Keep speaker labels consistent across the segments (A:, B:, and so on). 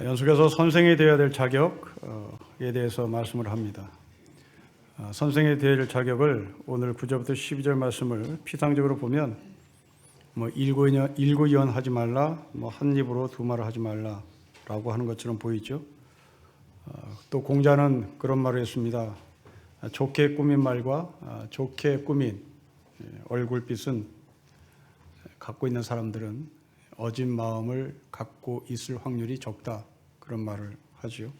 A: 연속해서 선생이 되어야 될 자격에 대해서 말씀을 합니다. 선생이 되어야 될 자격을 오늘 9절부터 12절 말씀을 피상적으로 보면 일구이연하지 말라, 한 입으로 두 말을 하지 말라라고 하는 것처럼 보이죠. 또 공자는 그런 말을 했습니다. 좋게 꾸민 말과 좋게 꾸민 얼굴빛은 갖고 있는 사람들은 어진 마음을 갖고 있을 확률이 적다, 그런 말을 하죠.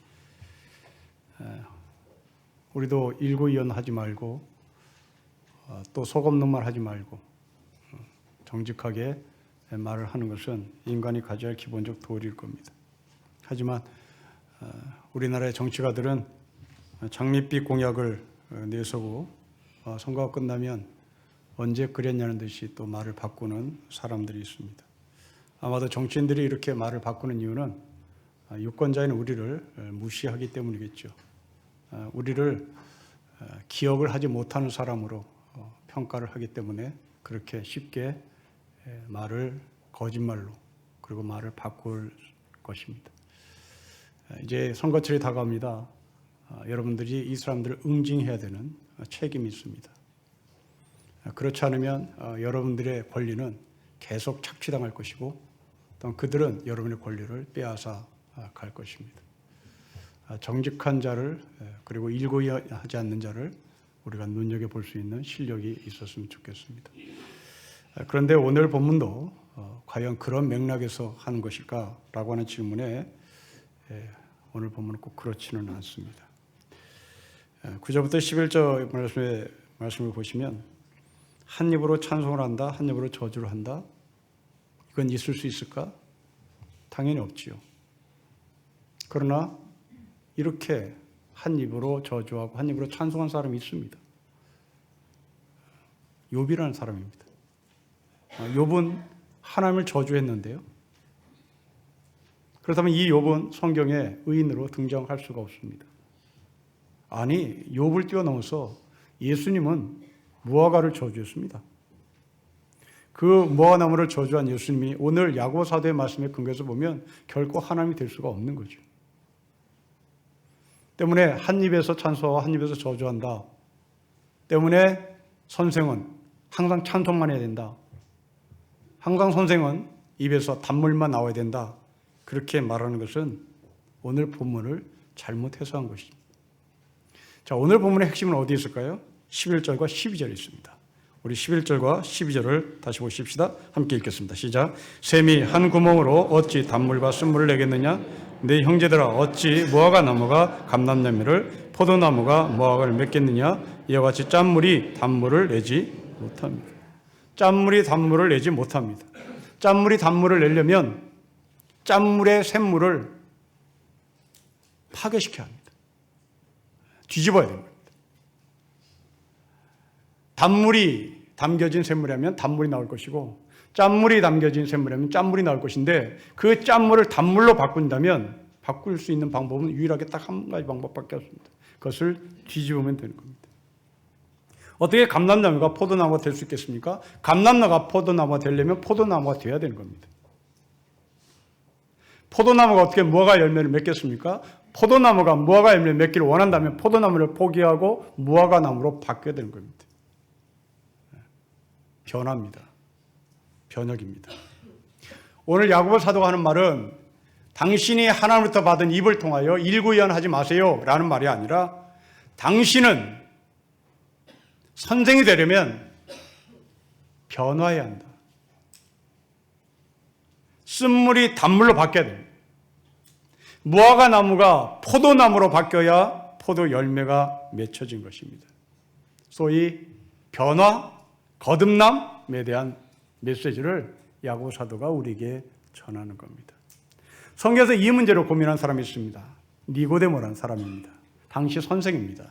A: 우리도 일구이연하지 말고 또 속 없는 말 하지 말고 정직하게 말을 하는 것은 인간이 가져야 할 기본적 도리일 겁니다. 하지만 우리나라의 정치가들은 장밋빛 공약을 내세우고 선거가 끝나면 언제 그랬냐는 듯이 또 말을 바꾸는 사람들이 있습니다. 아마도 정치인들이 이렇게 말을 바꾸는 이유는 유권자인 우리를 무시하기 때문이겠죠. 우리를 기억을 하지 못하는 사람으로 평가를 하기 때문에 그렇게 쉽게 말을 거짓말로 그리고 말을 바꿀 것입니다. 이제 선거철이 다가옵니다. 여러분들이 이 사람들을 응징해야 되는 책임이 있습니다. 그렇지 않으면 여러분들의 권리는 계속 착취당할 것이고 또 그들은 여러분의 권리를 빼앗아 갈 것입니다. 정직한 자를 그리고 일구이하지 않는 자를 우리가 눈여겨볼 수 있는 실력이 있었으면 좋겠습니다. 그런데 오늘 본문도 과연 그런 맥락에서 하는 것일까라고 하는 질문에 오늘 본문은 꼭 그렇지는 않습니다. 9절부터 11절 말씀을 보시면 한 입으로 찬송을 한다, 한 입으로 저주를 한다. 이건 있을 수 있을까? 당연히 없지요. 그러나 이렇게 한 입으로 저주하고 한 입으로 찬송한 사람이 있습니다. 욥이라는 사람입니다. 욥은 하나님을 저주했는데요. 그렇다면 이 욥은 성경에 의인으로 등장할 수가 없습니다. 아니, 욥을 뛰어넘어서 예수님은 무화과를 저주했습니다. 그 무화과나무를 저주한 예수님이 오늘 야고보 사도의 말씀에 근거해서 보면 결코 하나님이 될 수가 없는 거죠. 때문에 한 입에서 찬송하고 한 입에서 저주한다. 때문에 선생은 항상 찬송만 해야 된다. 항상 선생은 입에서 단물만 나와야 된다. 그렇게 말하는 것은 오늘 본문을 잘못 해석한 것입니다. 자, 오늘 본문의 핵심은 어디에 있을까요? 11절과 12절에 있습니다. 우리 11절과 12절을 다시 보십시다. 함께 읽겠습니다. 시작. 샘이 한 구멍으로 어찌 단물과 쓴물을 내겠느냐? 내 형제들아, 어찌 무화과 나무가 감람나무를 포도나무가 무화과를 맺겠느냐? 이와 같이 짠물이 단물을 내지 못합니다. 짠물이 단물을 내지 못합니다. 짠물이 단물을 내려면 짠물의 샘물을 파괴시켜야 합니다. 뒤집어야 됩니다. 단물이 담겨진 샘물이라면 단물이 나올 것이고 짠물이 담겨진 샘물이라면 짠물이 나올 것인데 그 짠물을 단물로 바꾼다면 바꿀 수 있는 방법은 유일하게 딱 한 가지 방법밖에 없습니다. 그것을 뒤집으면 되는 겁니다. 어떻게 감람나무가 포도나무가 될 수 있겠습니까? 감람나무가 포도나무가 되려면 포도나무가 되어야 되는 겁니다. 포도나무가 어떻게 무화과 열매를 맺겠습니까? 포도나무가 무화과 열매를 맺기를 원한다면 포도나무를 포기하고 무화과 나무로 바뀌어야 되는 겁니다. 변화입니다. 변혁입니다. 오늘 야고보 사도가 하는 말은 당신이 하나님으로부터 받은 입을 통하여 일구이연하지 마세요 라는 말이 아니라 당신은 선생이 되려면 변화해야 한다. 쓴물이 단물로 바뀌어야 됩니다. 무화과 나무가 포도나무로 바뀌어야 포도 열매가 맺혀진 것입니다. 소위 변화, 거듭남에 대한 메시지를 야고보 사도가 우리에게 전하는 겁니다. 성경에서 이 문제로 고민한 사람이 있습니다. 니고데모라는 사람입니다. 당시 선생입니다.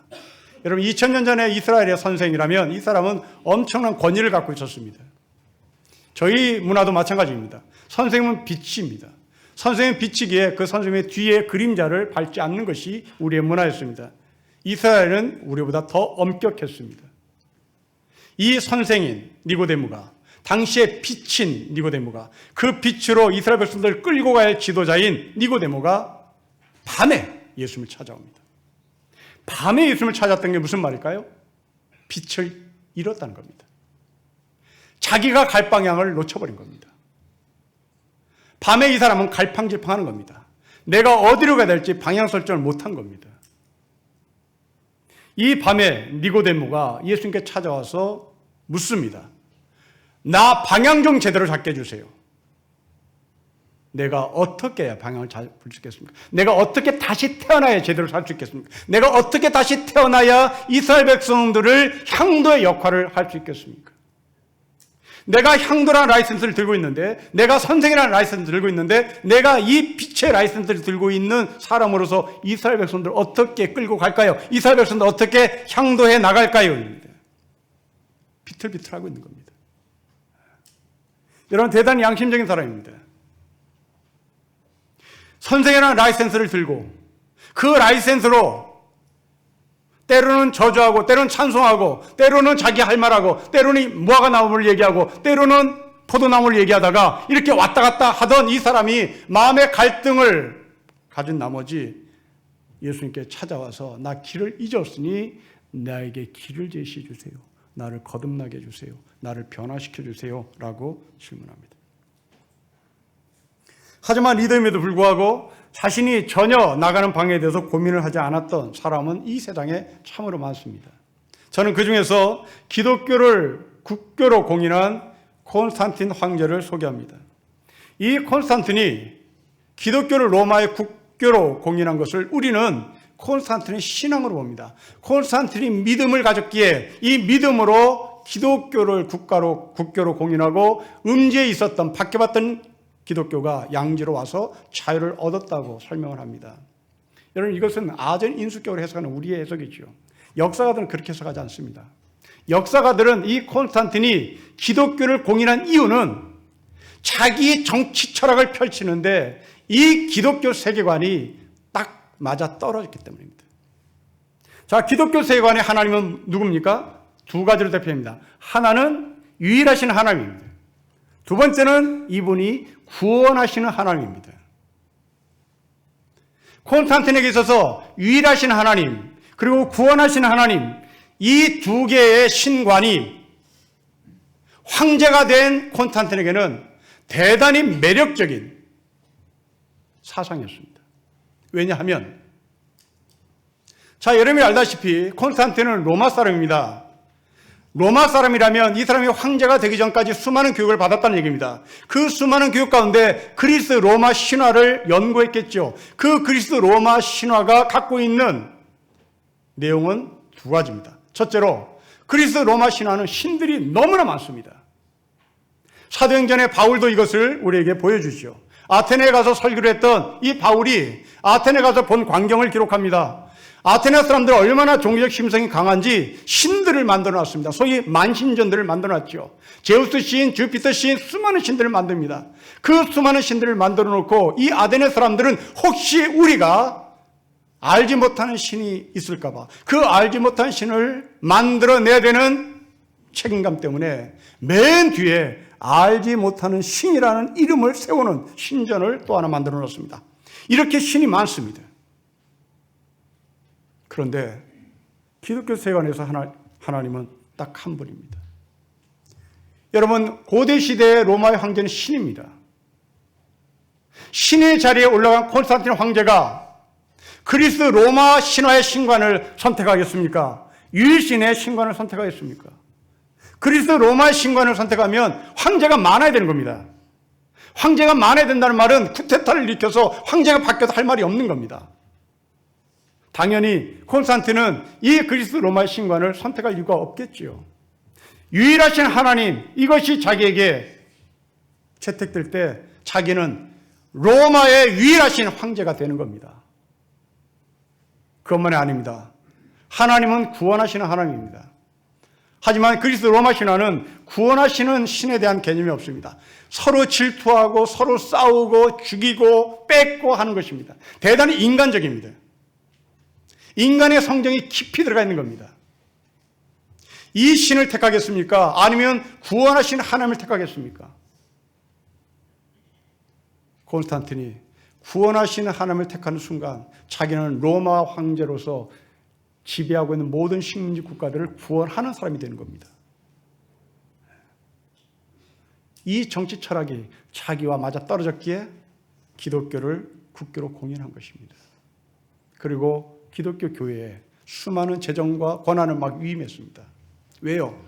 A: 여러분 2000년 전에 이스라엘의 선생이라면 이 사람은 엄청난 권위를 갖고 있었습니다. 저희 문화도 마찬가지입니다. 선생님은 빛입니다. 선생님은 빛이기에 그 선생님의 뒤에 그림자를 밟지 않는 것이 우리의 문화였습니다. 이스라엘은 우리보다 더 엄격했습니다. 이 선생인 니고데모가 당시의 빛인 니고데모가, 그 빛으로 이스라엘 백성들을 끌고 갈 지도자인 니고데모가 밤에 예수님을 찾아옵니다. 밤에 예수님을 찾았던 게 무슨 말일까요? 빛을 잃었다는 겁니다. 자기가 갈 방향을 놓쳐버린 겁니다. 밤에 이 사람은 갈팡질팡하는 겁니다. 내가 어디로 가야 될지 방향 설정을 못한 겁니다. 이 밤에 니고데모가 예수님께 찾아와서 묻습니다. 나 방향 좀 제대로 잡게 해주세요. 내가 어떻게 해야 방향을 잡을 수 있겠습니까? 내가 어떻게 다시 태어나야 제대로 살 수 있겠습니까? 내가 어떻게 다시 태어나야 이스라엘 백성들을 향도의 역할을 할 수 있겠습니까? 내가 향도라는 라이센스를 들고 있는데, 내가 선생이라는 라이센스를 들고 있는데, 내가 이 빛의 라이센스를 들고 있는 사람으로서 이스라엘 백성들을 어떻게 끌고 갈까요? 이스라엘 백성들 어떻게 향도해 나갈까요? 비틀비틀하고 있는 겁니다. 여러분, 대단히 양심적인 사람입니다. 선생이라는 라이센스를 들고 그 라이센스로 때로는 저주하고, 때로는 찬송하고, 때로는 자기 할 말하고, 때로는 무화과 나무를 얘기하고, 때로는 포도나무를 얘기하다가 이렇게 왔다 갔다 하던 이 사람이 마음의 갈등을 가진 나머지 예수님께 찾아와서 나 길을 잊었으니 나에게 길을 제시해 주세요. 나를 거듭나게 해주세요. 나를 변화시켜 주세요. 라고 질문합니다. 하지만 리더임에도 불구하고 자신이 전혀 나가는 방향에 대해서 고민을 하지 않았던 사람은 이 세상에 참으로 많습니다. 저는 그 중에서 기독교를 국교로 공인한 콘스탄틴 황제를 소개합니다. 이 콘스탄틴이 기독교를 로마의 국교로 공인한 것을 우리는 콘스탄틴의 신앙으로 봅니다. 콘스탄틴이 믿음을 가졌기에 이 믿음으로 기독교를 국교로 공인하고 음지에 있었던 박해받던 기독교가 양지로 와서 자유를 얻었다고 설명을 합니다. 여러분, 이것은 아전 인수격으로 해석하는 우리의 해석이죠. 역사가들은 그렇게 해석하지 않습니다. 역사가들은 이 콘스탄틴이 기독교를 공인한 이유는 자기 정치 철학을 펼치는데 이 기독교 세계관이 딱 맞아 떨어졌기 때문입니다. 자, 기독교 세계관의 하나님은 누굽니까? 두 가지로 대표합니다. 하나는 유일하신 하나님입니다. 두 번째는 이분이 구원하시는 하나님입니다. 콘스탄틴에게 있어서 유일하신 하나님, 그리고 구원하시는 하나님, 이 두 개의 신관이 황제가 된 콘스탄틴에게는 대단히 매력적인 사상이었습니다. 왜냐하면, 자, 여러분이 알다시피 콘스탄틴은 로마 사람입니다. 로마 사람이라면 이 사람이 황제가 되기 전까지 수많은 교육을 받았다는 얘기입니다. 그 수많은 교육 가운데 그리스 로마 신화를 연구했겠죠. 그 그리스 로마 신화가 갖고 있는 내용은 두 가지입니다. 첫째로, 그리스 로마 신화는 신들이 너무나 많습니다. 사도행전의 바울도 이것을 우리에게 보여주죠. 아테네에 가서 설교를 했던 이 바울이 아테네에 가서 본 광경을 기록합니다. 아테네 사람들은 얼마나 종교적 심성이 강한지 신들을 만들어놨습니다. 소위 만신전들을 만들어놨죠. 제우스 신, 주피터 신, 수많은 신들을 만듭니다. 그 수많은 신들을 만들어놓고 이 아테네 사람들은 혹시 우리가 알지 못하는 신이 있을까봐 그 알지 못한 신을 만들어내야 되는 책임감 때문에 맨 뒤에 알지 못하는 신이라는 이름을 세우는 신전을 또 하나 만들어놨습니다. 이렇게 신이 많습니다. 그런데 기독교 세계관에서 하나님은 딱 한 분입니다. 여러분, 고대 시대의 로마의 황제는 신입니다. 신의 자리에 올라간 콘스탄틴 황제가 그리스 로마 신화의 신관을 선택하겠습니까? 유일신의 신관을 선택하겠습니까? 그리스 로마의 신관을 선택하면 황제가 많아야 되는 겁니다. 황제가 많아야 된다는 말은 쿠데타를 일으켜서 황제가 바뀌어도 할 말이 없는 겁니다. 당연히 콘스탄틴은 이 그리스 로마의 신관을 선택할 이유가 없겠지요. 유일하신 하나님, 이것이 자기에게 채택될 때 자기는 로마의 유일하신 황제가 되는 겁니다. 그것만이 아닙니다. 하나님은 구원하시는 하나님입니다. 하지만 그리스 로마 신화는 구원하시는 신에 대한 개념이 없습니다. 서로 질투하고 서로 싸우고 죽이고 뺏고 하는 것입니다. 대단히 인간적입니다. 인간의 성정이 깊이 들어가 있는 겁니다. 이 신을 택하겠습니까? 아니면 구원하신 하나님을 택하겠습니까? 콘스탄틴이 구원하신 하나님을 택하는 순간 자기는 로마 황제로서 지배하고 있는 모든 식민지 국가들을 구원하는 사람이 되는 겁니다. 이 정치 철학이 자기와 맞아 떨어졌기에 기독교를 국교로 공인한 것입니다. 그리고 기독교 교회에 수많은 재정과 권한을 막 위임했습니다. 왜요?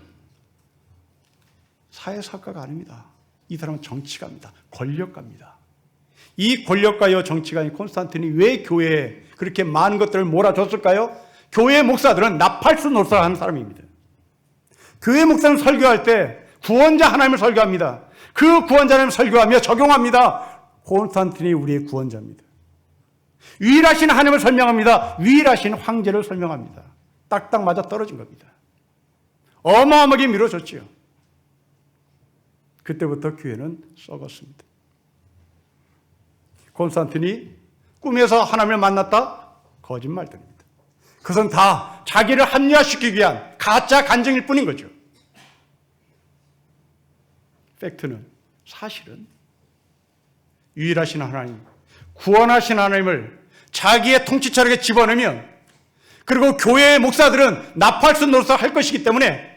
A: 사회사학가가 아닙니다. 이 사람은 정치가입니다. 권력가입니다. 이 권력가요 정치가인 콘스탄틴이 왜 교회에 그렇게 많은 것들을 몰아줬을까요? 교회 목사들은 나팔수 노릇을 하는 사람입니다. 교회 목사는 설교할 때 구원자 하나님을 설교합니다. 그 구원자 하나님을 설교하며 적용합니다. 콘스탄틴이 우리의 구원자입니다. 유일하신 하나님을 설명합니다. 유일하신 황제를 설명합니다. 딱딱 맞아 떨어진 겁니다. 어마어마하게 밀어줬지요. 그때부터 교회는 썩었습니다. 콘스탄틴이 꿈에서 하나님을 만났다? 거짓말들입니다. 그것은 다 자기를 합리화시키기 위한 가짜 간증일 뿐인 거죠. 팩트는, 사실은 유일하신 하나님, 구원하신 하나님을 자기의 통치 철학에 집어넣으면, 그리고 교회의 목사들은 나팔수 노릇을 할 것이기 때문에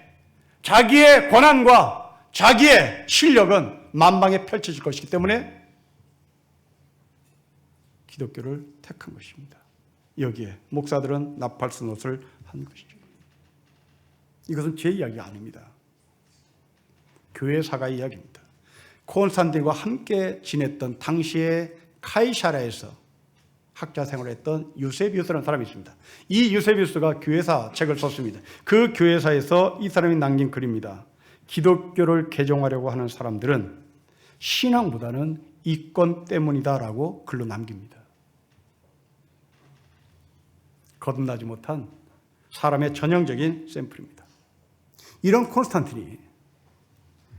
A: 자기의 권한과 자기의 실력은 만방에 펼쳐질 것이기 때문에 기독교를 택한 것입니다. 여기에 목사들은 나팔수 노릇을 한 것이죠. 이것은 제 이야기가 아닙니다. 교회 사가의 이야기입니다. 콘스탄틴과 함께 지냈던 당시에 카이사랴에서 학자 생활을 했던 유세비우스라는 사람이 있습니다. 이 유세비우스가 교회사 책을 썼습니다. 그 교회사에서 이 사람이 남긴 글입니다. 기독교를 개종하려고 하는 사람들은 신앙보다는 이권 때문이다라고 글로 남깁니다. 거듭나지 못한 사람의 전형적인 샘플입니다. 이런 콘스탄틴이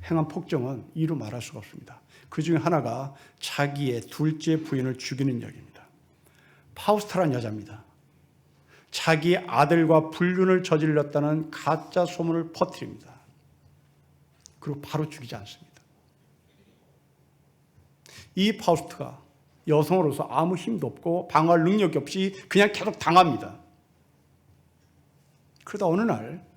A: 행한 폭정은 이루 말할 수가 없습니다. 그 중에 하나가 자기의 둘째 부인을 죽이는 이야기입니다. 파우스타라는 여자입니다. 자기 아들과 불륜을 저질렀다는 가짜 소문을 퍼뜨립니다. 그리고 바로 죽이지 않습니다. 이 파우스트가 여성으로서 아무 힘도 없고 방어할 능력이 없이 그냥 계속 당합니다. 그러다 어느 날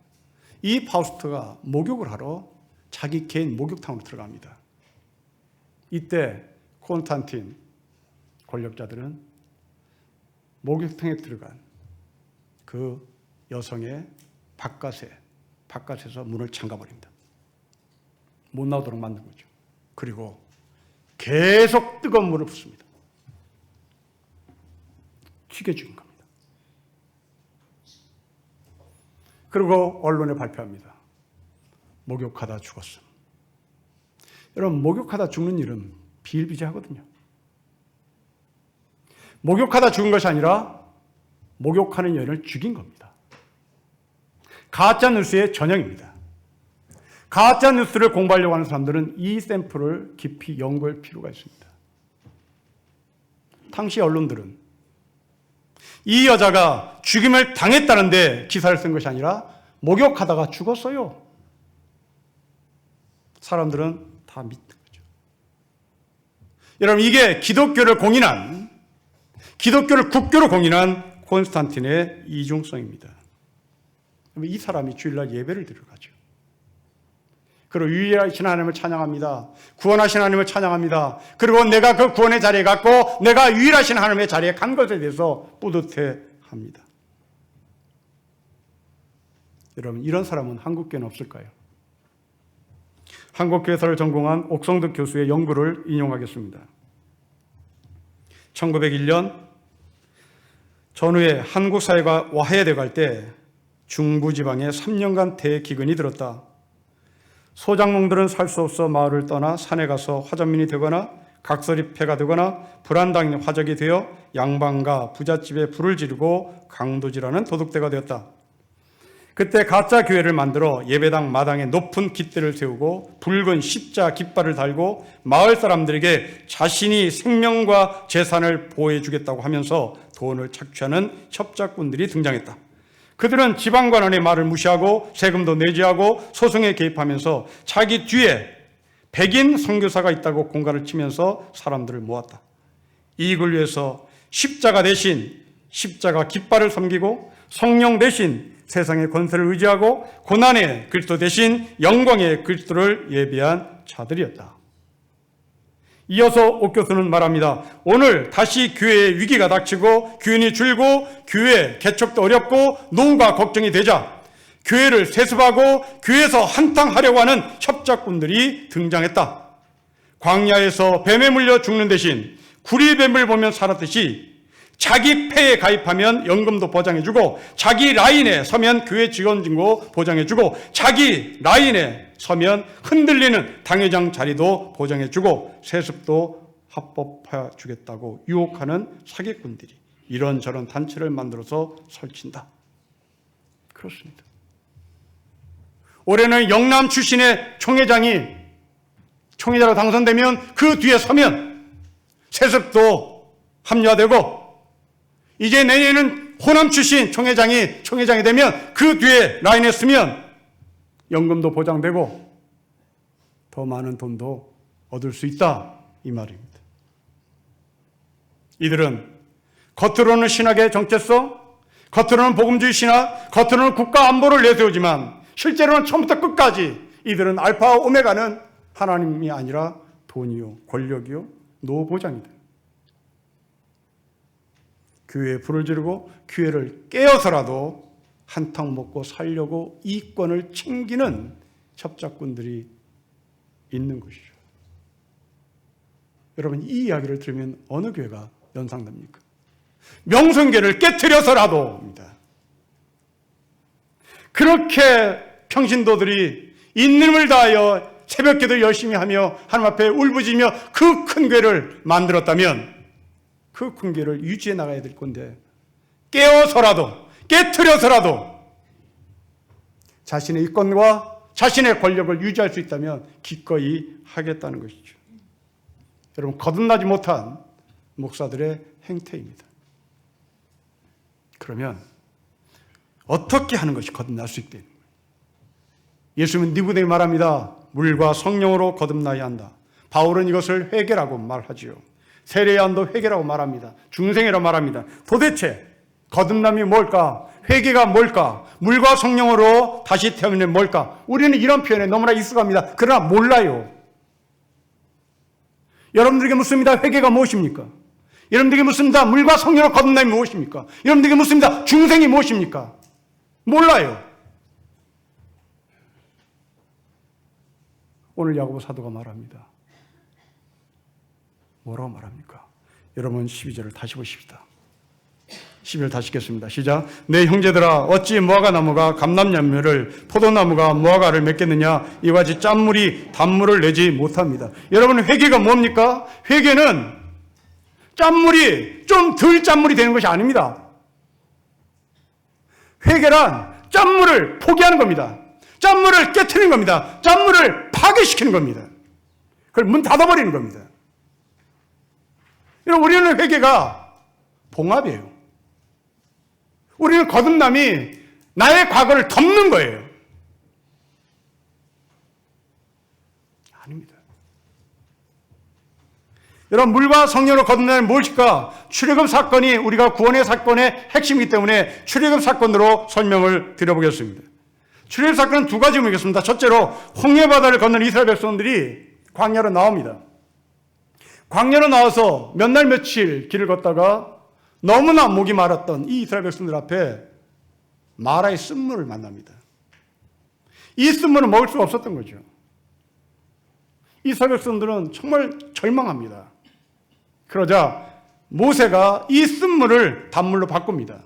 A: 이 파우스트가 목욕을 하러 자기 개인 목욕탕으로 들어갑니다. 이때 콘스탄틴 권력자들은 목욕탕에 들어간 그 여성의 바깥에서 문을 잠가버립니다. 못 나오도록 만든 거죠. 그리고 계속 뜨거운 물을 붓습니다. 튀겨 죽인 겁니다. 그리고 언론에 발표합니다. 목욕하다 죽었음. 여러분, 목욕하다 죽는 일은 비일비재하거든요. 목욕하다 죽은 것이 아니라 목욕하는 여인을 죽인 겁니다. 가짜 뉴스의 전형입니다. 가짜 뉴스를 공부하려고 하는 사람들은 이 샘플을 깊이 연구할 필요가 있습니다. 당시 언론들은 이 여자가 죽임을 당했다는데 기사를 쓴 것이 아니라 목욕하다가 죽었어요. 사람들은 다 믿는 거죠. 여러분, 이게 기독교를 국교로 공인한 콘스탄틴의 이중성입니다. 이 사람이 주일날 예배를 드리러 가죠. 그리고 유일하신 하나님을 찬양합니다. 구원하신 하나님을 찬양합니다. 그리고 내가 그 구원의 자리에 갔고 내가 유일하신 하나님의 자리에 간 것에 대해서 뿌듯해합니다. 여러분, 이런 사람은 한국교회는 없을까요? 한국교회사를 전공한 옥성득 교수의 연구를 인용하겠습니다. 1901년 전후에 한국 사회가 와해돼 갈 때 중부지방에 3년간 대기근이 들었다. 소작농들은 살 수 없어 마을을 떠나 산에 가서 화전민이 되거나 각설이패가 되거나 불안당인 화적이 되어 양반과 부잣집에 불을 지르고 강도질하는 도둑대가 되었다. 그때 가짜 교회를 만들어 예배당 마당에 높은 깃대를 세우고 붉은 십자 깃발을 달고 마을 사람들에게 자신이 생명과 재산을 보호해 주겠다고 하면서 돈을 착취하는 협작꾼들이 등장했다. 그들은 지방관원의 말을 무시하고 세금도 내지 하고 소송에 개입하면서 자기 뒤에 백인 선교사가 있다고 공갈을 치면서 사람들을 모았다. 이익을 위해서 십자가 대신 십자가 깃발을 섬기고 성령 대신 세상의 권세를 의지하고 고난의 그리스도 대신 영광의 그리스도를 예비한 자들이었다. 이어서 옥 교수는 말합니다. 오늘 다시 교회에 위기가 닥치고 교인이 줄고 교회 개척도 어렵고 노후가 걱정이 되자 교회를 세습하고 교회에서 한탕하려고 하는 협작꾼들이 등장했다. 광야에서 뱀에 물려 죽는 대신 구리뱀을 보면 살았듯이 자기 패에 가입하면 연금도 보장해주고 자기 라인에 서면 교회 직원 증거 보장해주고 자기 라인에 서면 흔들리는 당회장 자리도 보장해주고 세습도 합법화 주겠다고 유혹하는 사기꾼들이 이런저런 단체를 만들어서 설친다. 그렇습니다. 올해는 영남 출신의 총회자로 당선되면 그 뒤에 서면 세습도 합리화되고 이제 내년에는 호남 출신 총회장이 되면 그 뒤에 라인에 서면 연금도 보장되고 더 많은 돈도 얻을 수 있다 이 말입니다. 이들은 겉으로는 신학의 정체성, 겉으로는 복음주의 신학, 겉으로는 국가 안보를 내세우지만 실제로는 처음부터 끝까지 이들은 알파와 오메가는 하나님이 아니라 돈이요 권력이요 노보장이다. 교회에 불을 지르고 교회를 깨어서라도 한탕 먹고 살려고 이권을 챙기는 협작꾼들이 있는 것이죠. 여러분 이 이야기를 들으면 어느 교회가 연상됩니까? 명성교를 깨트려서라도입니다. 그렇게 평신도들이 있는 다하여 새벽기도 열심히 하며 하나님 앞에 울부짖으며 그 큰 교회를 만들었다면 그 큰 교회를 유지해 나가야 될 건데 깨어서라도 깨트려서라도 자신의 이권과 자신의 권력을 유지할 수 있다면 기꺼이 하겠다는 것이죠. 여러분 거듭나지 못한 목사들의 행태입니다. 그러면 어떻게 하는 것이 거듭날 수 있게? 예수님은 니고데모에게 말합니다. 물과 성령으로 거듭나야 한다. 바울은 이것을 회개라고 말하지요. 세례요한도 회개라고 말합니다. 중생이라고 말합니다. 도대체 거듭남이 뭘까? 회개가 뭘까? 물과 성령으로 다시 태어나는 뭘까? 우리는 이런 표현에 너무나 익숙합니다. 그러나 몰라요. 여러분들에게 묻습니다. 회개가 무엇입니까? 여러분들에게 묻습니다. 물과 성령으로 거듭남이 무엇입니까? 여러분들에게 묻습니다. 중생이 무엇입니까? 몰라요. 오늘 야고보 사도가 말합니다. 뭐라고 말합니까? 여러분 12절을 다시 보십시다. 12절 다시 읽겠습니다. 시작. 내 형제들아 어찌 무화과 나무가 감람나무를 포도나무가 무화과를 맺겠느냐 이와 같이 짠물이 단물을 내지 못합니다. 여러분 회개가 뭡니까? 회개는 짠물이 좀 덜 짠물이 되는 것이 아닙니다. 회개란 짠물을 포기하는 겁니다. 짠물을 깨트리는 겁니다. 짠물을 파괴시키는 겁니다. 그걸 문 닫아버리는 겁니다. 여러분 우리는 회개가 봉합이에요. 우리는 거듭남이 나의 과거를 덮는 거예요. 아닙니다. 여러분 물과 성령으로 거듭나는 무엇일까? 출애굽 사건이 우리가 구원의 사건의 핵심이기 때문에 출애굽 사건으로 설명을 드려보겠습니다. 출애굽 사건은 두 가지 의미겠습니다. 첫째로 홍해바다를 건넌 이스라엘 백성들이 광야로 나옵니다. 광야로 나와서 몇 날 며칠 길을 걷다가 너무나 목이 마랐던 이 이스라엘 백성들 앞에 마라의 쓴물을 만납니다. 이 쓴물을 먹을 수가 없었던 거죠. 이스라엘 백성들은 정말 절망합니다. 그러자 모세가 이 쓴물을 단물로 바꿉니다.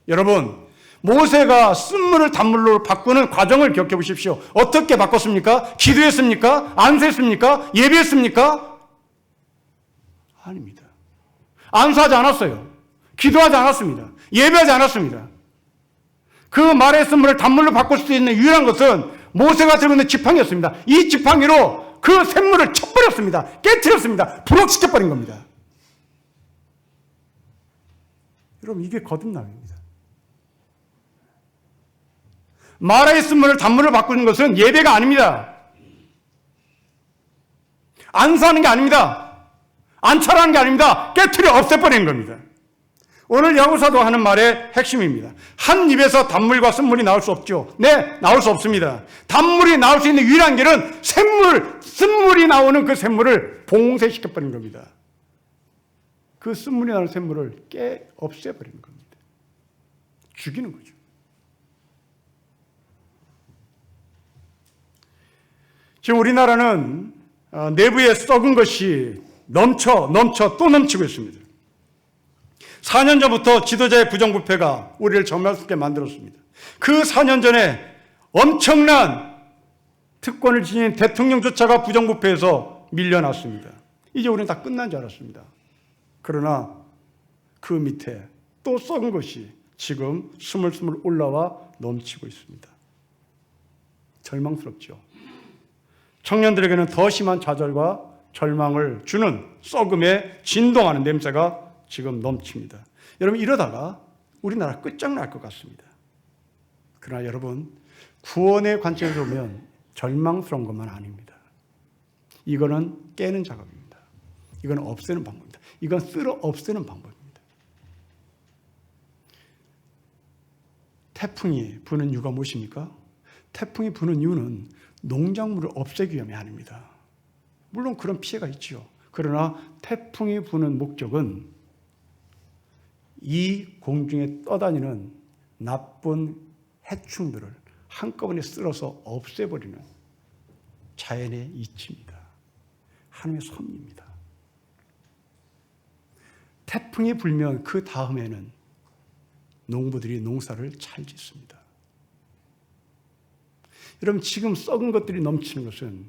A: 여러분 모세가 쓴물을 단물로 바꾸는 과정을 기억해 보십시오. 어떻게 바꿨습니까? 기도했습니까? 안수했습니까? 예배했습니까? 아닙니다. 안수하지 않았어요. 기도하지 않았습니다. 예배하지 않았습니다. 그 말의 쓴물을 단물로 바꿀 수 있는 유일한 것은 모세가 들고 있는 지팡이였습니다. 이 지팡이로 그 샘물을 쳐버렸습니다. 깨트렸습니다. 부록시켜버린 겁니다. 여러분 이게 거듭남입니다. 마라의 쓴물을 단물로 바꾸는 것은 예배가 아닙니다. 안수하는 게 아닙니다. 안찰하는 게 아닙니다. 깨트려 없애버리는 겁니다. 오늘 야고보서도 하는 말의 핵심입니다. 한 입에서 단물과 쓴물이 나올 수 없죠. 네, 나올 수 없습니다. 단물이 나올 수 있는 유일한 길은 쓴물이 나오는 그 샘물을 봉쇄시켜버리는 겁니다. 그 쓴물이 나오는 샘물을 없애버리는 겁니다. 죽이는 거죠. 지금 우리나라는 내부에 썩은 것이 넘쳐 또 넘치고 있습니다. 4년 전부터 지도자의 부정부패가 우리를 정말스럽게 만들었습니다. 그 4년 전에 엄청난 특권을 지닌 대통령조차가 부정부패에서 밀려났습니다. 이제 우리는 다 끝난 줄 알았습니다. 그러나 그 밑에 또 썩은 것이 지금 스물스물 올라와 넘치고 있습니다. 절망스럽죠. 청년들에게는 더 심한 좌절과 절망을 주는 썩음에 진동하는 냄새가 지금 넘칩니다. 여러분, 이러다가 우리나라 끝장날 것 같습니다. 그러나 여러분, 구원의 관점에서 보면 절망스러운 것만 아닙니다. 이거는 깨는 작업입니다. 이건 없애는 방법입니다. 이건 쓸어 없애는 방법입니다. 태풍이 부는 이유가 무엇입니까? 태풍이 부는 이유는 농작물을 없애기 위함이 아닙니다. 물론 그런 피해가 있죠. 그러나 태풍이 부는 목적은 이 공중에 떠다니는 나쁜 해충들을 한꺼번에 쓸어서 없애버리는 자연의 이치입니다. 하나님의 섭리입니다. 태풍이 불면 그 다음에는 농부들이 농사를 잘 짓습니다. 여러분, 지금 썩은 것들이 넘치는 것은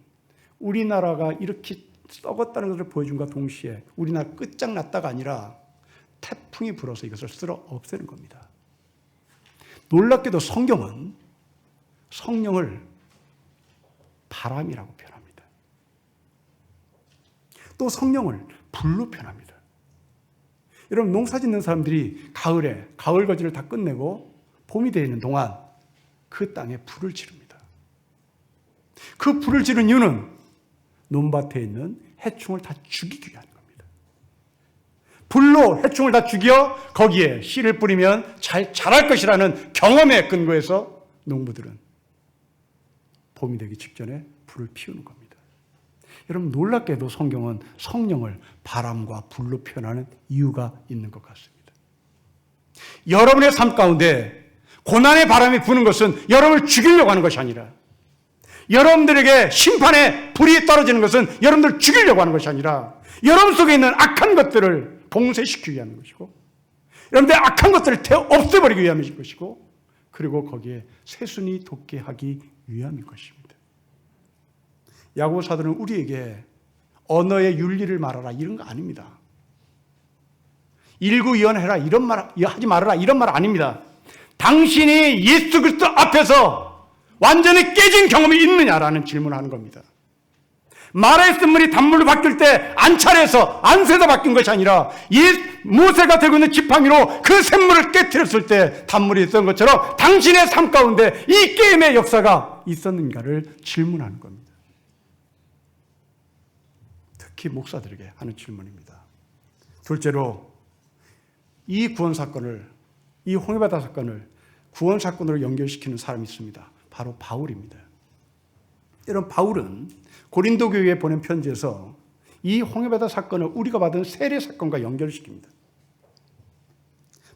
A: 우리나라가 이렇게 썩었다는 것을 보여준과 동시에 우리나라 끝장났다가 아니라 태풍이 불어서 이것을 쓸어 없애는 겁니다. 놀랍게도 성경은 성령을 바람이라고 표현합니다. 또 성령을 불로 표현합니다. 여러분, 농사 짓는 사람들이 가을에 가을 거지를 다 끝내고 봄이 되는 동안 그 땅에 불을 지릅니다. 그 불을 지른 이유는 논밭에 있는 해충을 다 죽이기 위한 겁니다. 불로 해충을 다 죽여 거기에 씨를 뿌리면 잘 자랄 것이라는 경험에 근거해서 농부들은 봄이 되기 직전에 불을 피우는 겁니다. 여러분, 놀랍게도 성경은 성령을 바람과 불로 표현하는 이유가 있는 것 같습니다. 여러분의 삶 가운데 고난의 바람이 부는 것은 여러분을 죽이려고 하는 것이 아니라, 여러분들에게 심판의 불이 떨어지는 것은 여러분들을 죽이려고 하는 것이 아니라 여러분 속에 있는 악한 것들을 봉쇄시키기 위한 것이고, 여러분들의 악한 것들을 없애버리기 위함인 것이고, 그리고 거기에 새순이 돋게 하기 위함인 것입니다. 야고보 사도는 우리에게 언어의 윤리를 말하라 이런 거 아닙니다. 일구이연해라 이런 말 하지 말아라 이런 말 아닙니다. 당신이 예수 그리스도 앞에서 완전히 깨진 경험이 있느냐라는 질문을 하는 겁니다. 마라의 쓴물이 단물로 바뀔 때 안찰해서 안수해서 바뀐 것이 아니라 모세가 들고 있는 지팡이로 그 샘물을 깨뜨렸을 때 단물이 있었던 것처럼 당신의 삶 가운데 이 게임의 역사가 있었는가를 질문하는 겁니다. 특히 목사들에게 하는 질문입니다. 둘째로, 이 구원 사건을, 이 홍해바다 사건을 구원 사건으로 연결시키는 사람이 있습니다. 바로 바울입니다. 여러분, 바울은 고린도 교회에 보낸 편지에서 이 홍해바다 사건을 우리가 받은 세례 사건과 연결시킵니다.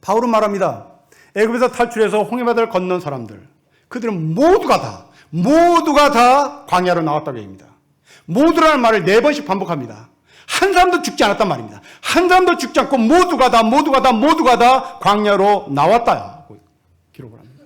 A: 바울은 말합니다. 애굽에서 탈출해서 홍해바다를 건넌 사람들, 그들은 모두가 다 광야로 나왔다고 합니다. 모두라는 말을 4번씩 반복합니다. 한 사람도 죽지 않았단 말입니다. 한 사람도 죽지 않고 모두가 다 광야로 나왔다고 기록을 합니다.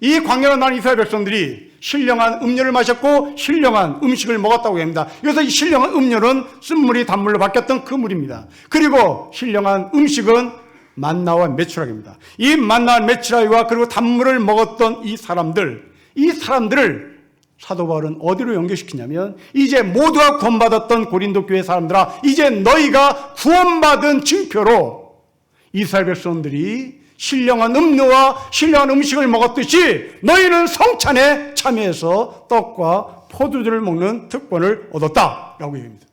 A: 이 광야로 나온 이스라엘 백성들이 신령한 음료를 마셨고 신령한 음식을 먹었다고 합니다. 그래서 이 신령한 음료는 쓴물이 단물로 바뀌었던 그 물입니다. 그리고 신령한 음식은 만나와 메추라기입니다. 이 만나와 메추라기와 그리고 단물을 먹었던 이 사람들을 사도 바울은 어디로 연결시키냐면, 이제 모두가 구원받았던 고린도 교회 사람들아, 이제 너희가 구원받은 증표로 이스라엘 백성들이 신령한 음료와 신령한 음식을 먹었듯이 너희는 성찬에 참여해서 떡과 포도주를 먹는 특권을 얻었다라고 얘기합니다.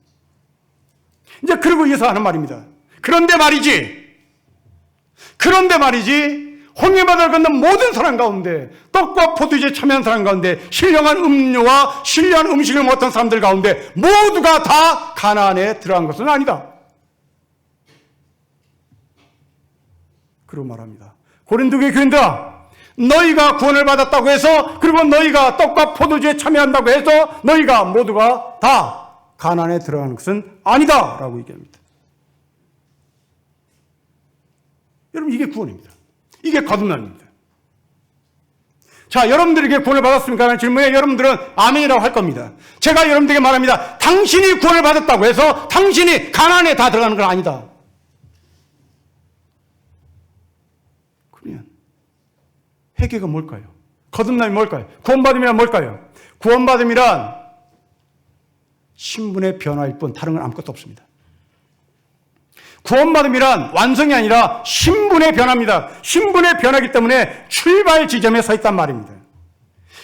A: 이제 그러고 이어서 하는 말입니다. 그런데 말이지 홍해바다를 건넌 모든 사람 가운데 떡과 포도주에 참여한 사람 가운데 신령한 음료와 신령한 음식을 먹었던 사람들 가운데 모두가 다 가나안에 들어간 것은 아니다. 그리고 말합니다. 고린도 교회 교인들아, 너희가 구원을 받았다고 해서 그리고 너희가 떡과 포도주에 참여한다고 해서 너희가 모두가 다 가나안에 들어가는 것은 아니다 라고 얘기합니다. 여러분, 이게 구원입니다. 이게 거듭남입니다. 자, 여러분들에게 구원을 받았습니까? 하는 질문에 여러분들은 아멘이라고 할 겁니다. 제가 여러분들에게 말합니다. 당신이 구원을 받았다고 해서 당신이 가나안에 다 들어가는 건 아니다. 그러면 회개가 뭘까요? 거듭남이 뭘까요? 구원받음이란 뭘까요? 구원받음이란 신분의 변화일 뿐 다른 건 아무것도 없습니다. 구원받음이란 완성이 아니라 신분의 변화입니다. 신분의 변화이기 때문에 출발 지점에 서 있단 말입니다.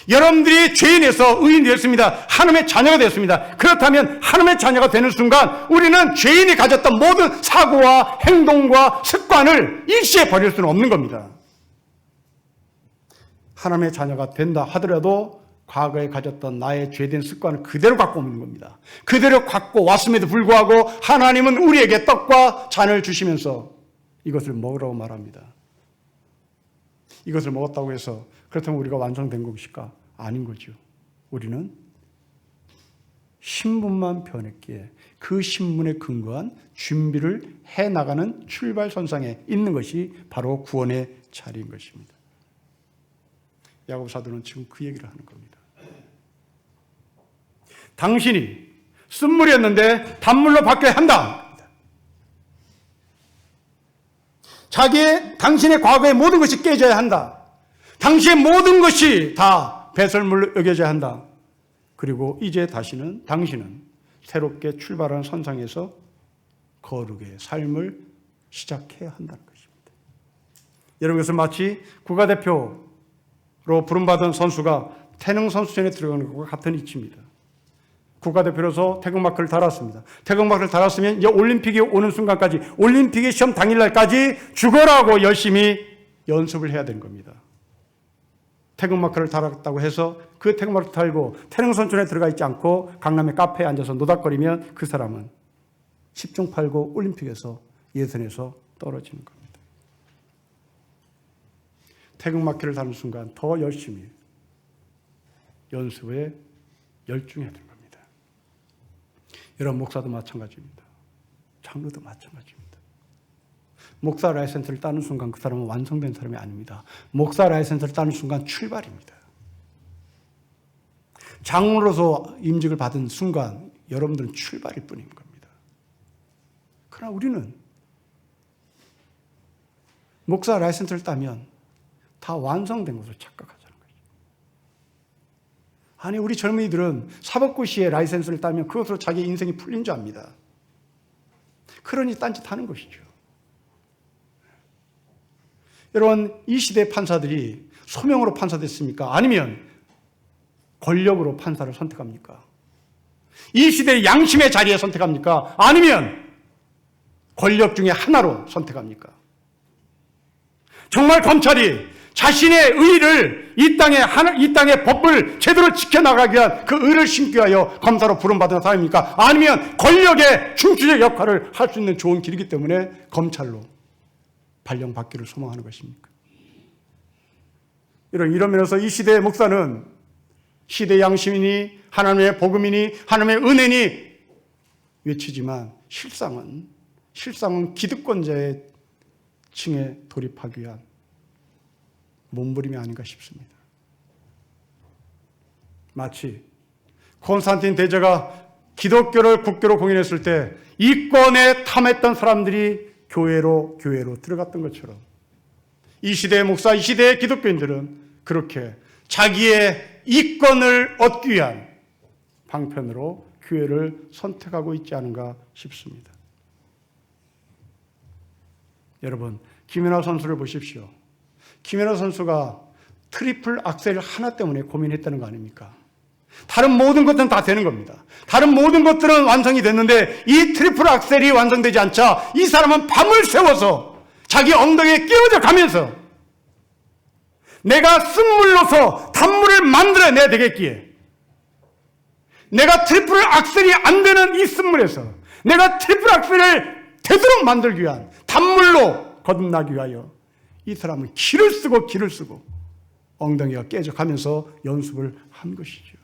A: 여러분들이 죄인에서 의인이 되었습니다. 하나님의 자녀가 되었습니다. 그렇다면 하나님의 자녀가 되는 순간 우리는 죄인이 가졌던 모든 사고와 행동과 습관을 일시에 버릴 수는 없는 겁니다. 하나님의 자녀가 된다 하더라도 과거에 가졌던 나의 죄된 습관을 그대로 갖고 오는 겁니다. 그대로 갖고 왔음에도 불구하고 하나님은 우리에게 떡과 잔을 주시면서 이것을 먹으라고 말합니다. 이것을 먹었다고 해서 그렇다면 우리가 완성된 것일까? 아닌 거죠. 우리는 신분만 변했기에 그 신분에 근거한 준비를 해나가는 출발선상에 있는 것이 바로 구원의 자리인 것입니다. 야고보 사도는 지금 그 얘기를 하는 겁니다. 당신이 쓴물이었는데 단물로 바뀌어야 한다. 당신의 과거의 모든 것이 깨져야 한다. 당신의 모든 것이 다 배설물로 여겨져야 한다. 그리고 이제 당신은 새롭게 출발하는 선상에서 거룩의 삶을 시작해야 한다는 것입니다. 여러분, 이것은 마치 국가대표로 부름받은 선수가 태릉 선수촌에 들어가는 것과 같은 이치입니다. 국가대표로서 태극마크를 달았습니다. 태극마크를 달았으면 이제 올림픽이 오는 순간까지, 올림픽의 시험 당일날까지 죽어라고 열심히 연습을 해야 되는 겁니다. 태극마크를 달았다고 해서 그 태극마크를 달고 태릉 선수촌에 들어가 있지 않고 강남의 카페에 앉아서 노닥거리면 그 사람은 10중 8구 올림픽에서 예선에서 떨어지는 겁니다. 태극마크를 다는 순간 더 열심히 연습에 열중해야 됩니다. 여러분, 목사도 마찬가지입니다. 장로도 마찬가지입니다. 목사 라이센스를 따는 순간 그 사람은 완성된 사람이 아닙니다. 목사 라이센스를 따는 순간 출발입니다. 장로로서 임직을 받은 순간 여러분들은 출발일 뿐인 겁니다. 그러나 우리는 목사 라이센스를 따면 다 완성된 것으로 착각하자는 거죠. 아니, 우리 젊은이들은 사법고시에 라이센스를 따면 그것으로 자기 인생이 풀린 줄 압니다. 그러니 딴짓하는 것이죠. 여러분, 이 시대 판사들이 소명으로 판사됐습니까? 아니면 권력으로 판사를 선택합니까? 이 시대의 양심의 자리에 선택합니까? 아니면 권력 중에 하나로 선택합니까? 정말 검찰이 자신의 의를 이 땅의 법을 제대로 지켜나가기 위한 그 의를 심기 위하여 검사로 부름받은 사람입니까? 아니면 권력의 중추적 역할을 할 수 있는 좋은 길이기 때문에 검찰로 발령받기를 소망하는 것입니까? 이런 면에서 이 시대의 목사는 시대의 양심이니 하나님의 복음이니 하나님의 은혜니 외치지만 실상은 기득권자의 층에 돌입하기 위한 몸부림이 아닌가 싶습니다. 마치 콘스탄틴 대제가 기독교를 국교로 공인했을 때 이권에 탐했던 사람들이 교회로 들어갔던 것처럼 이 시대의 목사, 이 시대의 기독교인들은 그렇게 자기의 이권을 얻기 위한 방편으로 교회를 선택하고 있지 않은가 싶습니다. 여러분, 김연아 선수를 보십시오. 김연아 선수가 트리플 악셀 하나 때문에 고민했다는 거 아닙니까? 다른 모든 것들은 다 되는 겁니다. 다른 모든 것들은 완성이 됐는데 이 트리플 악셀이 완성되지 않자 이 사람은 밤을 새워서 자기 엉덩이에 끼워져 가면서 내가 쓴물로서 단물을 만들어내야 되겠기에 내가 트리플 악셀이 안 되는 이 쓴물에서 내가 트리플 악셀을 되도록 만들기 위한 단물로 거듭나기 위하여 이 사람은 기를 쓰고 엉덩이가 깨져 가면서 연습을 한 것이죠.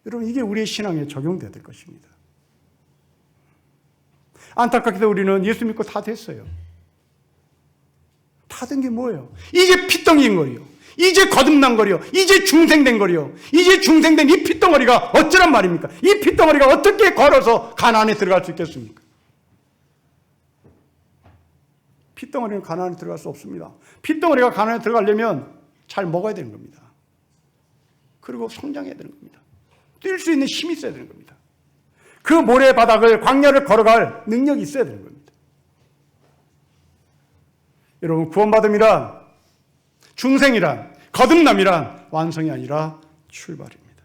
A: 여러분, 이게 우리의 신앙에 적용돼야 될 것입니다. 안타깝게도 우리는 예수 믿고 다 됐어요. 다 된 게 뭐예요? 이제 피덩이인 거리요. 이제 거듭난 거리요. 이제 중생된 거리요. 이제 중생된 이 피덩어리가 어쩌란 말입니까? 이 피덩어리가 어떻게 걸어서 가나안에 들어갈 수 있겠습니까? 피덩어리는 가나안에 들어갈 수 없습니다. 피덩어리가 가나안에 들어가려면 잘 먹어야 되는 겁니다. 그리고 성장해야 되는 겁니다. 뛸 수 있는 힘이 있어야 되는 겁니다. 그 모래바닥을 광야를 걸어갈 능력이 있어야 되는 겁니다. 여러분, 구원받음이란 중생이란 거듭남이란 완성이 아니라 출발입니다.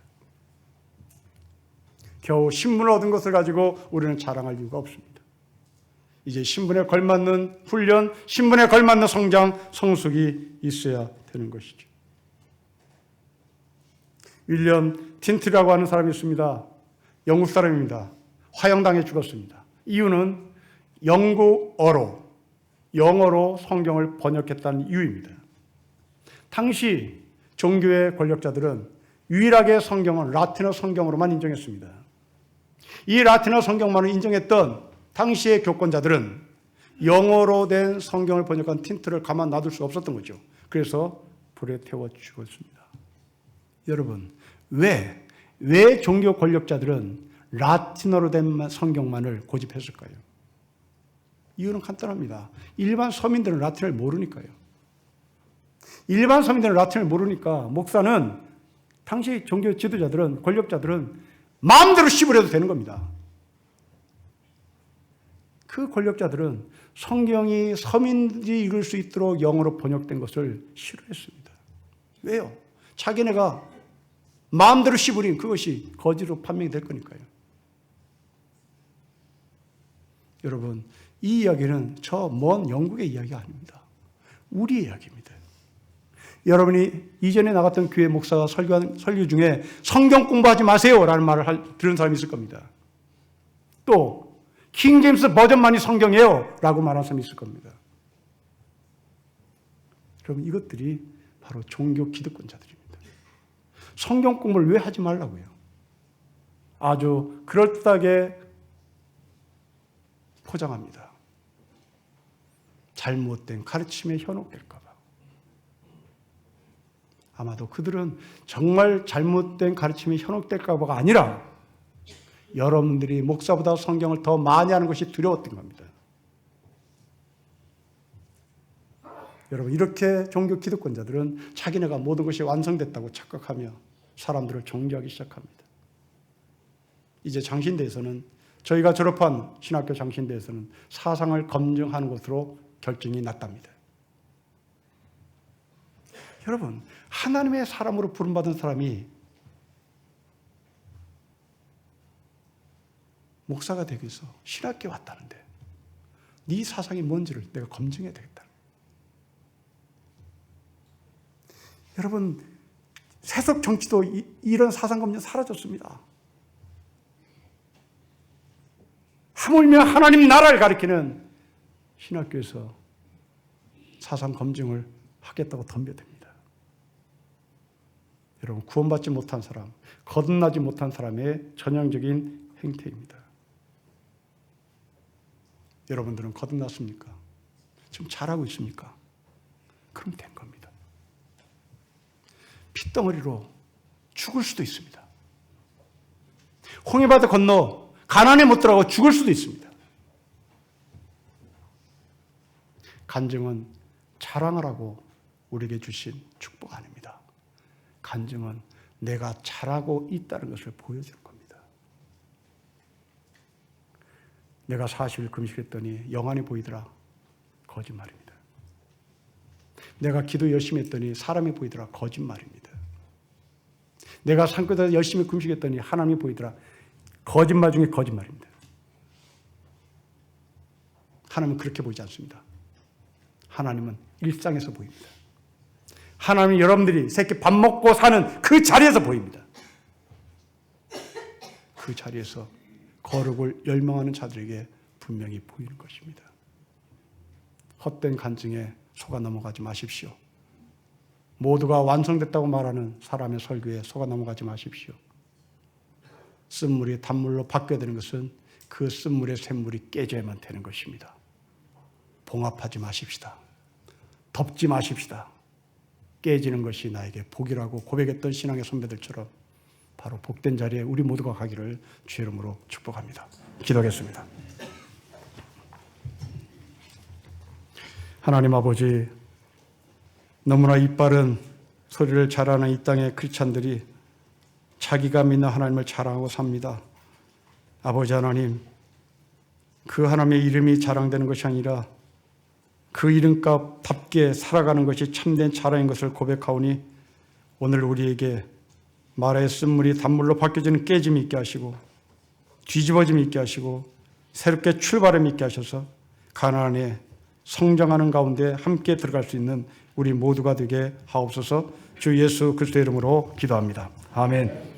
A: 겨우 신분을 얻은 것을 가지고 우리는 자랑할 이유가 없습니다. 이제 신분에 걸맞는 훈련, 신분에 걸맞는 성장, 성숙이 있어야 되는 것이죠. 윌리엄 틴트라고 하는 사람이 있습니다. 영국 사람입니다. 화형당해 죽었습니다. 이유는 영어로 성경을 번역했다는 이유입니다. 당시 종교의 권력자들은 유일하게 성경은 라틴어 성경으로만 인정했습니다. 이 라틴어 성경만을 인정했던 당시의 교권자들은 영어로 된 성경을 번역한 틴트를 가만 놔둘 수가 없었던 거죠. 그래서 불에 태워 죽었습니다. 여러분, 왜 종교 권력자들은 라틴어로 된 성경만을 고집했을까요? 이유는 간단합니다. 일반 서민들은 라틴어를 모르니까요. 일반 서민들은 라틴어를 모르니까 목사는 당시 종교 지도자들은 권력자들은 마음대로 씹으려도 되는 겁니다. 그 권력자들은 성경이 서민들이 읽을 수 있도록 영어로 번역된 것을 싫어했습니다. 왜요? 자기네가 마음대로 씹으린 그것이 거짓으로 판명이 될 거니까요. 여러분, 이 이야기는 저 먼 영국의 이야기가 아닙니다. 우리의 이야기입니다. 여러분이 이전에 나갔던 교회 목사가 설교한 설교 중에 성경 공부하지 마세요라는 말을 들은 사람이 있을 겁니다. 또 킹제임스 버전만이 성경이에요 라고 말한 사람이 있을 겁니다. 여러분, 이것들이 바로 종교 기득권자들입니다. 성경 공부를 왜 하지 말라고요? 아주 그럴듯하게 포장합니다. 잘못된 가르침에 현혹될까 봐. 아마도 그들은 정말 잘못된 가르침에 현혹될까 봐가 아니라 여러분들이 목사보다 성경을 더 많이 하는 것이 두려웠던 겁니다. 여러분, 이렇게 종교 기득권자들은 자기네가 모든 것이 완성됐다고 착각하며 사람들을 종교하기 시작합니다. 이제 장신대에서는 저희가 졸업한 신학교 장신대에서는 사상을 검증하는 것으로 결정이 났답니다. 여러분, 하나님의 사람으로 부름받은 사람이 목사가 되기 위해서 신학교에 왔다는데 네 사상이 뭔지를 내가 검증해야 되겠다. 여러분, 세속 정치도 이런 사상 검증 사라졌습니다. 하물며 하나님 나라를 가리키는 신학교에서 사상 검증을 하겠다고 덤벼듭니다. 여러분, 구원받지 못한 사람, 거듭나지 못한 사람의 전형적인 행태입니다. 여러분들은 거듭났습니까? 지금 잘하고 있습니까? 그럼 된 겁니다. 핏덩어리로 죽을 수도 있습니다. 홍해바다 건너 가나안에 못 들어가고 죽을 수도 있습니다. 간증은 자랑하라고 우리에게 주신 축복 아닙니다. 간증은 내가 잘하고 있다는 것을 보여주는 겁니다. 내가 40일 금식했더니 영안이 보이더라. 거짓말입니다. 내가 기도 열심히 했더니 사람이 보이더라. 거짓말입니다. 내가 산골에서 열심히 금식했더니 하나님이 보이더라. 거짓말 중에 거짓말입니다. 하나님은 그렇게 보이지 않습니다. 하나님은 일상에서 보입니다. 하나님은 여러분들이 새끼 밥 먹고 사는 그 자리에서 보입니다. 그 자리에서 거룩을 열망하는 자들에게 분명히 보이는 것입니다. 헛된 간증에 속아 넘어가지 마십시오. 모두가 완성됐다고 말하는 사람의 설교에 속아 넘어가지 마십시오. 쓴물이 단물로 바뀌어야 되는 것은 그 쓴물의 샘물이 깨져야만 되는 것입니다. 봉합하지 마십시다. 덮지 마십시다. 깨지는 것이 나에게 복이라고 고백했던 신앙의 선배들처럼 바로 복된 자리에 우리 모두가 가기를 주의 이름으로 축복합니다. 기도하겠습니다. 하나님 아버지, 너무나 이빠른 소리를 잘하는 이 땅의 크리스찬들이 자기가 믿는 하나님을 자랑하고 삽니다. 아버지 하나님, 그 하나님의 이름이 자랑되는 것이 아니라 그 이름값답게 살아가는 것이 참된 자랑인 것을 고백하오니 오늘 우리에게 말의 쓴물이 단물로 바뀌어지는 깨짐이 있게 하시고 뒤집어짐이 있게 하시고 새롭게 출발함이 있게 하셔서 가나안에 성장하는 가운데 함께 들어갈 수 있는 우리 모두가 되게 하옵소서. 주 예수 그리스도의 이름으로 기도합니다. 아멘.